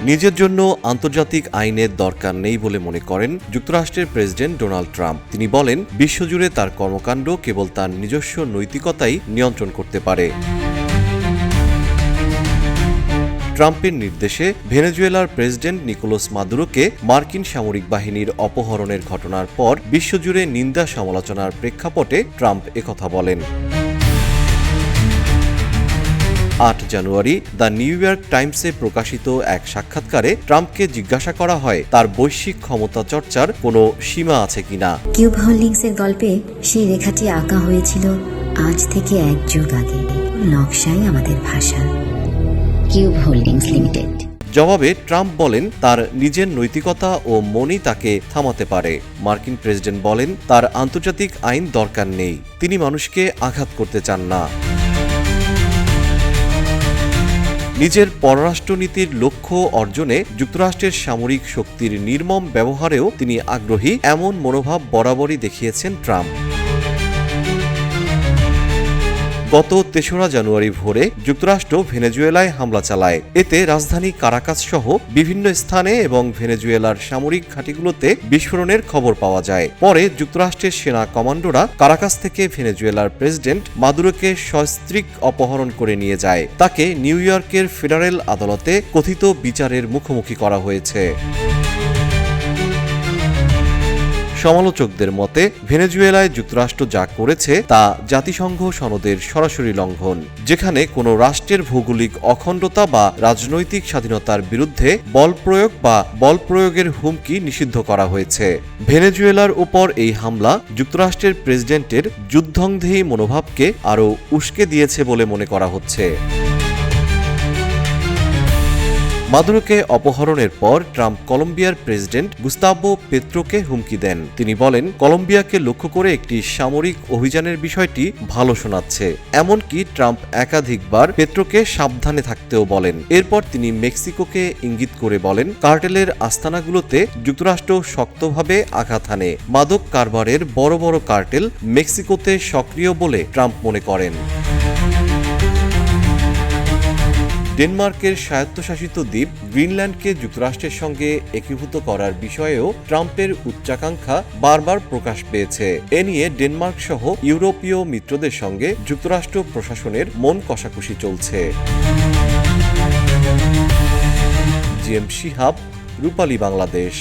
নিজের জন্য আন্তর্জাতিক আইনের দরকার নেই বলে মনে করেন যুক্তরাষ্ট্রের প্রেসিডেন্ট ডোনাল্ড ট্রাম্প। তিনি বলেন, বিশ্বজুড়ে তার কর্মকাণ্ড কেবল তার নিজস্ব নৈতিকতাই নিয়ন্ত্রণ করতে পারে। ট্রাম্পের নির্দেশে ভেনেজুয়েলার প্রেসিডেন্ট নিকোলাস মাদুরোকে মার্কিন সামরিক বাহিনীর অপহরণের ঘটনার পর বিশ্বজুড়ে নিন্দা সমালোচনার প্রেক্ষাপটে ট্রাম্প একথা বলেন। ৮ জানুয়ারি দ্য নিউ ইয়র্ক টাইমসে প্রকাশিত এক সাক্ষাৎকারে ট্রাম্পকে জিজ্ঞাসা করা হয় তার বৈশ্বিক ক্ষমতা চর্চার কোনো সীমা আছে কিনা। কিউব হোল্ডিংসের গল্পে সেই রেখাটি আঁকা হয়েছিল আজ থেকে ১ যুগ আগে। নকশাই আমাদের ভাষা। Cube holdings limited. জবাবে ট্রাম্প বলেন তার নিজের নৈতিকতা ও মনই তাকে থামাতে পারে। মার্কিন প্রেসিডেন্ট বলেন তার আন্তর্জাতিক আইন দরকার নেই, তিনি মানুষকে আঘাত করতে চান না। নিজের পররাষ্ট্রনীতির লক্ষ্য অর্জনে যুক্তরাষ্ট্রের সামরিক শক্তির নির্মম ব্যবহারেও তিনি আগ্রহী, এমন মনোভাব বরাবরই দেখিয়েছেন ট্রাম্প। গত ৩রা জানুয়ারি ভোরে যুক্তরাষ্ট্র ভেনেজুয়েলায় হামলা চালায়। এতে রাজধানী কারাকাস সহ বিভিন্ন স্থানে এবং ভেনেজুয়েলার সামরিক ঘাঁটিগুলোতে বিস্ফোরণের খবর পাওয়া যায়। পরে যুক্তরাষ্ট্রের সেনা কমান্ডোরা কারাকাস থেকে ভেনেজুয়েলার প্রেসিডেন্ট মাদুরোকে সস্ত্রীক অপহরণ করে নিয়ে যায়। তাকে নিউ ইয়র্কের ফেডারেল আদালতে কথিত বিচারের মুখোমুখি করা হয়েছে। সমালোচকদের মতে ভেনেজুয়েলায় যুক্তরাষ্ট্র যা করেছে তা জাতিসংঘ সনদের সরাসরি লঙ্ঘন, যেখানে কোনো রাষ্ট্রের ভৌগোলিক অখণ্ডতা বা রাজনৈতিক স্বাধীনতার বিরুদ্ধে বল প্রয়োগ বা বল প্রয়োগের হুমকি নিষিদ্ধ করা হয়েছে। ভেনেজুয়েলার উপর এই হামলা যুক্তরাষ্ট্রের প্রেসিডেন্টের যুদ্ধংদেহী মনোভাবকে আরও উস্কে দিয়েছে বলে মনে করা হচ্ছে। মাদুরোকে অপহরণের পর ট্রাম্প কলম্বিয়ার প্রেসিডেন্ট গুস্তাভো পেত্রোকে হুমকি দেন। তিনি বলেন, কলম্বিয়াকে লক্ষ্য করে একটি সামরিক অভিযানের বিষয়টি ভালো শোনাচ্ছে। এমনকি ট্রাম্প একাধিকবার পেত্রোকে সাবধানে থাকতেও বলেন। এরপর তিনি মেক্সিকোকে ইঙ্গিত করে বলেন, কার্টেলের আস্তানাগুলোতে যুক্তরাষ্ট্র শক্তভাবে আঘাত হানে। মাদক কারবারের বড় বড় কার্টেল মেক্সিকোতে সক্রিয় বলে ট্রাম্প মনে করেন। ডেনমার্কের স্বায়ত্তশাসিত দ্বীপ গ্রিনল্যান্ডকে যুক্তরাষ্ট্রের সঙ্গে একীভূত করার বিষয়েও ট্রাম্পের উচ্চাকাঙ্ক্ষা বারবার প্রকাশ পেয়েছে। এ নিয়ে ডেনমার্ক সহ ইউরোপীয় মিত্রদের সঙ্গে যুক্তরাষ্ট্র প্রশাসনের মন কষাকষি চলছে। জিএম শিহাব, রূপালী বাংলাদেশ।